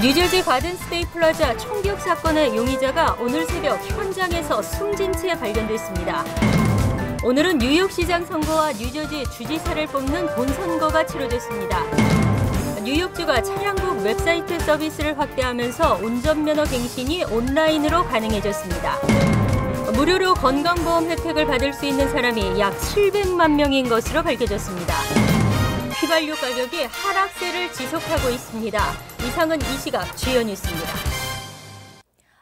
뉴저지 가든스테이트 플라자 총격 사건의 용의자가 오늘 새벽 현장에서 숨진 채 발견됐습니다. 오늘은 뉴욕시장 선거와 뉴저지 주지사를 뽑는 본선거가 치러졌습니다. 뉴욕주가 차량국 웹사이트 서비스를 확대하면서 운전면허 갱신이 온라인으로 가능해졌습니다. 무료로 건강보험 혜택을 받을 수 있는 사람이 약 700만 명인 것으로 밝혀졌습니다. 휘발유 가격이 하락세를 지속하고 있습니다. 이상은 이 시각 주요 뉴스입니다.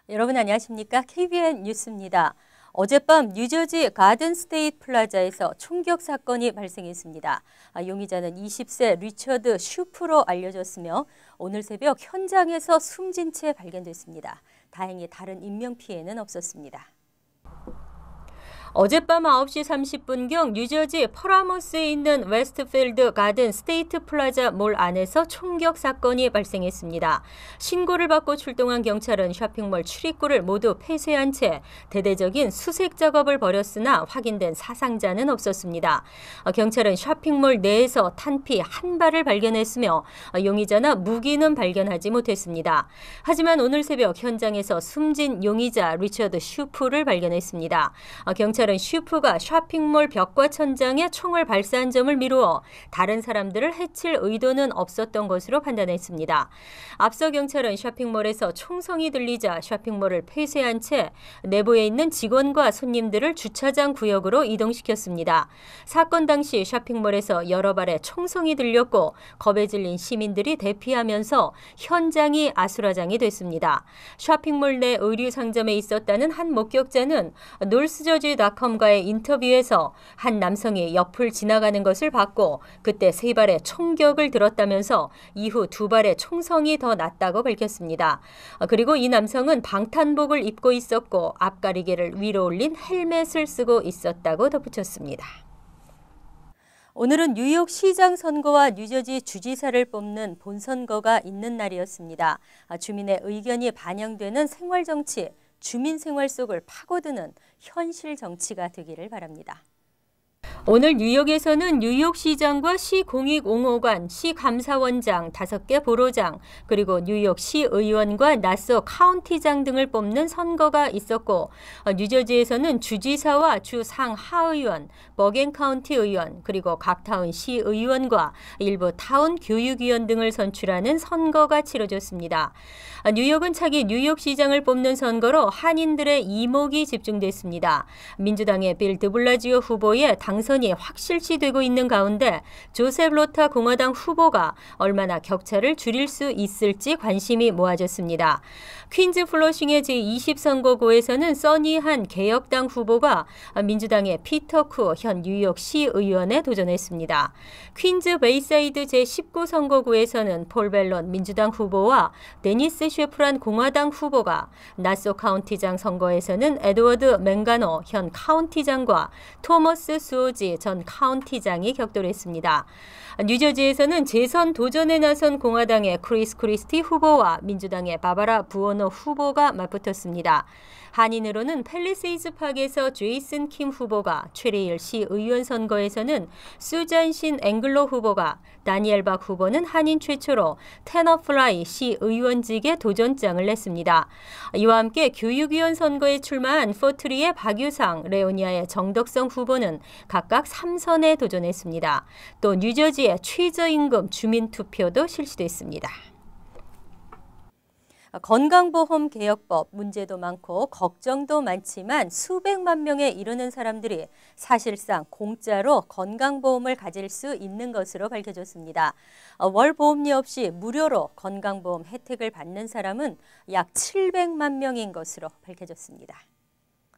여러분 안녕하십니까? KBN 뉴스입니다. 어젯밤 뉴저지 가든스테이트 플라자에서 총격 사건이 발생했습니다. 용의자는 20세 리처드 슈프로 알려졌으며 오늘 새벽 현장에서 숨진 채 발견됐습니다. 다행히 다른 인명피해는 없었습니다. 어젯밤 9시 30분경 뉴저지 퍼라모스에 있는 웨스트필드 가든 스테이트 플라자 몰 안에서 총격 사건이 발생했습니다. 신고를 받고 출동한 경찰은 쇼핑몰 출입구를 모두 폐쇄한 채 대대적인 수색 작업을 벌였으나 확인된 사상자는 없었습니다. 경찰은 쇼핑몰 내에서 탄피 한 발을 발견했으며 용의자나 무기는 발견하지 못했습니다. 하지만 오늘 새벽 현장에서 숨진 용의자 리처드 슈프를 발견했습니다. 경찰은 슈프가 쇼핑몰 벽과 천장에 총을 발사한 점을 미루어 다른 사람들을 해칠 의도는 없었던 것으로 판단했습니다. 앞서 경찰은 쇼핑몰에서 총성이 들리자 쇼핑몰을 폐쇄한 채 내부에 있는 직원과 손님들을 주차장 구역으로 이동시켰습니다. 사건 당시 쇼핑몰에서 여러 발의 총성이 들렸고 겁에 질린 시민들이 대피하면서 현장이 아수라장이 됐습니다. 쇼핑몰 내 의류 상점에 있었다는 한 목격자는 놀스저지.com과의 인터뷰에서 한 남성이 옆을 지나가는 것을 봤고 그때 3발의 총격을 들었다면서 이후 2발의 총성이 더 났다고 밝혔습니다. 그리고 이 남성은 방탄복을 입고 있었고 앞가리개를 위로 올린 헬멧을 쓰고 있었다고 덧붙였습니다. 오늘은 뉴욕 시장 선거와 뉴저지 주지사를 뽑는 본선거가 있는 날이었습니다. 주민의 의견이 반영되는 생활정치, 주민 생활 속을 파고드는 현실 정치가 되기를 바랍니다. 오늘 뉴욕에서는 뉴욕시장과 시공익옹호관, 시감사원장, 5개 보로장, 그리고 뉴욕 시의원과 나소 카운티장 등을 뽑는 선거가 있었고 뉴저지에서는 주지사와 주 상하의원, 버겐 카운티 의원, 그리고 각 타운 시의원과 일부 타운 교육위원 등을 선출하는 선거가 치러졌습니다. 뉴욕은 차기 뉴욕시장을 뽑는 선거로 한인들의 이목이 집중됐습니다. 민주당의 빌 드블라지오 후보의 당선이 확실시되고 있는 가운데 조셉 로타 공화당 후보가 얼마나 격차를 줄일 수 있을지 관심이 모아졌습니다. 퀸즈 플러싱의 제20선거구에서는 써니한 개혁당 후보가 민주당의 피터 쿠 현 뉴욕시 의원에 도전했습니다. 퀸즈 베이사이드 제19선거구에서는 폴 벨론 민주당 후보와 데니스 셰프란 공화당 후보가 나소 카운티장 선거에서는 에드워드 맹가노 현 카운티장과 토머스 수오지 전 카운티장이 격돌했습니다. 뉴저지에서는 재선 도전에 나선 공화당의 크리스 크리스티 후보와 민주당의 바바라 부어노 후보가 맞붙었습니다. 한인으로는 팰리세이즈 팍에서 제이슨 킴 후보가, 최레일 시 의원 선거에서는 수잔 신 앵글로 후보가, 다니엘 박 후보는 한인 최초로 테너 플라이 시 의원직에 도전장을 냈습니다. 이와 함께 교육위원 선거에 출마한 포트리의 박유상, 레오니아의 정덕성 후보는 각각 3선에 도전했습니다. 또 뉴저지의 최저임금 주민투표도 실시됐습니다. 건강보험 개혁법 문제도 많고 걱정도 많지만 수백만 명에 이르는 사람들이 사실상 공짜로 건강보험을 가질 수 있는 것으로 밝혀졌습니다. 월 보험료 없이 무료로 건강보험 혜택을 받는 사람은 약 700만 명인 것으로 밝혀졌습니다.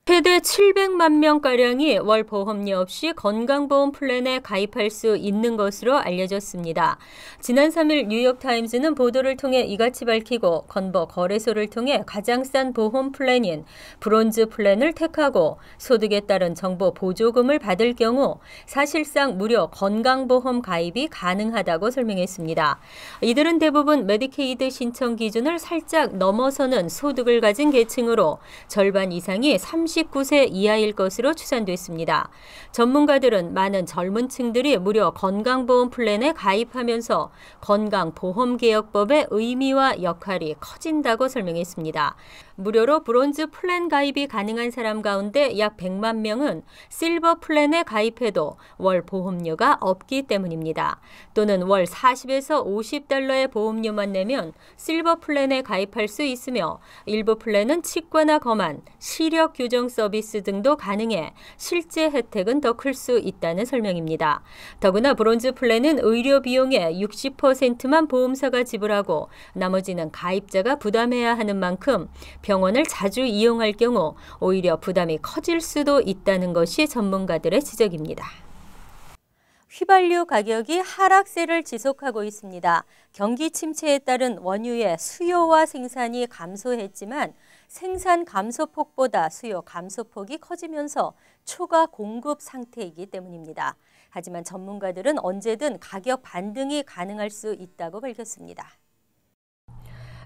최대 700만 명가량이 월 보험료 없이 건강보험 플랜에 가입할 수 있는 것으로 알려졌습니다. 지난 3일 뉴욕타임즈는 보도를 통해 이같이 밝히고 건보 거래소를 통해 가장 싼 보험 플랜인 브론즈 플랜을 택하고 소득에 따른 정보 보조금을 받을 경우 사실상 무료 건강보험 가입이 가능하다고 설명했습니다. 이들은 대부분 메디케이드 신청 기준을 살짝 넘어서는 소득을 가진 계층으로 절반 이상이 30 39세 이하일 것으로 추산됐습니다. 전문가들은 많은 젊은 층들이 무려 건강보험 플랜에 가입하면서 건강보험개혁법의 의미와 역할이 커진다고 설명했습니다. 무료로 브론즈 플랜 가입이 가능한 사람 가운데 약 100만 명은 실버 플랜에 가입해도 월 보험료가 없기 때문입니다. 또는 월 40에서 50달러의 보험료만 내면 실버 플랜에 가입할 수 있으며 일부 플랜은 치과나 검안, 시력 교정 서비스 등도 가능해 실제 혜택은 더 클 수 있다는 설명입니다. 더구나 브론즈 플랜은 의료 비용의 60%만 보험사가 지불하고 나머지는 가입자가 부담해야 하는 만큼 병원을 자주 이용할 경우 오히려 부담이 커질 수도 있다는 것이 전문가들의 지적입니다. 휘발유 가격이 하락세를 지속하고 있습니다. 경기 침체에 따른 원유의 수요와 생산이 감소했지만 생산 감소폭보다 수요 감소폭이 커지면서 초과 공급 상태이기 때문입니다. 하지만 전문가들은 언제든 가격 반등이 가능할 수 있다고 밝혔습니다.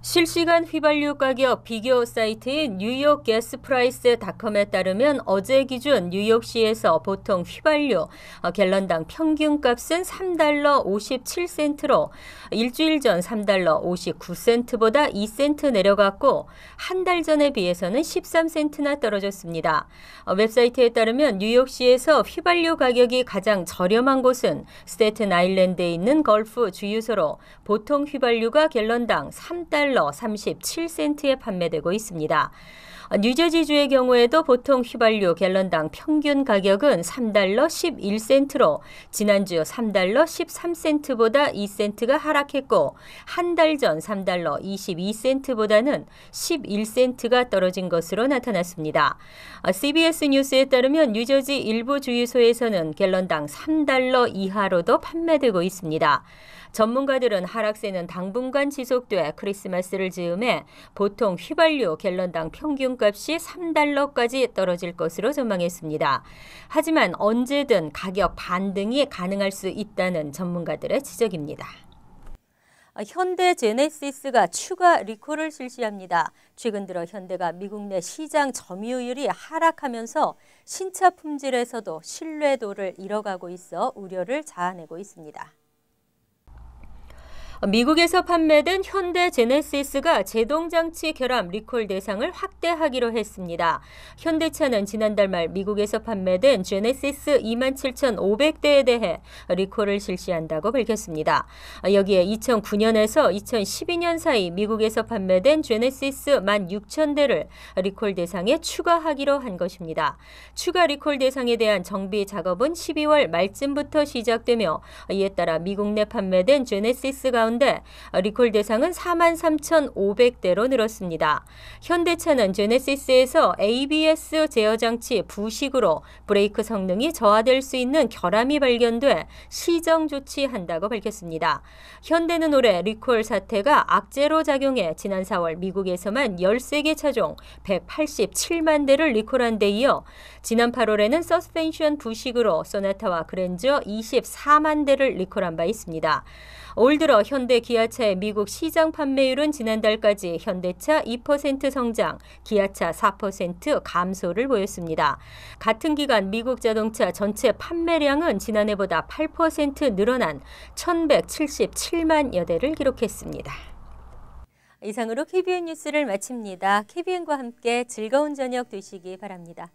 실시간 휘발유 가격 비교 사이트인 뉴욕 가스프라이스닷컴에 따르면 어제 기준 뉴욕시에서 보통 휘발유 갤런당 평균값은 $3 57센트로 일주일 전 $3 59센트보다 2센트 내려갔고 한 달 전에 비해서는 13센트나 떨어졌습니다. 웹사이트에 따르면 뉴욕시에서 휘발유 가격이 가장 저렴한 곳은 스태튼 아일랜드에 있는 걸프 주유소로 보통 휘발유가 갤런당 $3 37센트에 판매되고 있습니다. 뉴저지주의 경우에도 보통 휘발유 갤런당 평균 가격은 $3 11센트로 지난주 $3 13센트보다 2센트가 하락했고 한 달 전 $3 22센트보다는 11센트가 떨어진 것으로 나타났습니다. CBS 뉴스에 따르면 뉴저지 일부 주유소에서는 갤런당 $3 이하로도 판매되고 있습니다. 전문가들은 하락세는 당분간 지속돼 크리스마스를 즈음해 보통 휘발유 갤런당 평균값이 $3까지 떨어질 것으로 전망했습니다. 하지만 언제든 가격 반등이 가능할 수 있다는 전문가들의 지적입니다. 현대 제네시스가 추가 리콜을 실시합니다. 최근 들어 현대가 미국 내 시장 점유율이 하락하면서 신차 품질에서도 신뢰도를 잃어가고 있어 우려를 자아내고 있습니다. 미국에서 판매된 현대 제네시스가 제동장치 결함 리콜 대상을 확대하기로 했습니다. 현대차는 지난달 말 미국에서 판매된 제네시스 27,500대에 대해 리콜을 실시한다고 밝혔습니다. 여기에 2009년에서 2012년 사이 미국에서 판매된 제네시스 16,000대를 리콜 대상에 추가하기로 한 것입니다. 추가 리콜 대상에 대한 정비 작업은 12월 말쯤부터 시작되며 이에 따라 미국 내 판매된 제네시스 가운데 리콜 대상은 43,500대로 늘었습니다. 현대차는 제네시스에서 ABS 제어 장치 부식으로 브레이크 성능이 저하될 수 있는 결함이 발견돼 시정 조치한다고 밝혔습니다. 현대는 올해 리콜 사태가 악재로 작용해 지난 4월 미국에서만 13개 차종 187만 대를 리콜한 데 이어 지난 8월에는 서스펜션 부식으로 소나타와 그랜저 24만 대를 리콜한 바 있습니다. 올 들어 현대 기아차의 미국 시장 판매율은 지난달까지 현대차 2% 성장, 기아차 4% 감소를 보였습니다. 같은 기간 미국 자동차 전체 판매량은 지난해보다 8% 늘어난 1,177만여 대를 기록했습니다. 이상으로 KBN 뉴스를 마칩니다. KBN과 함께 즐거운 저녁 되시기 바랍니다.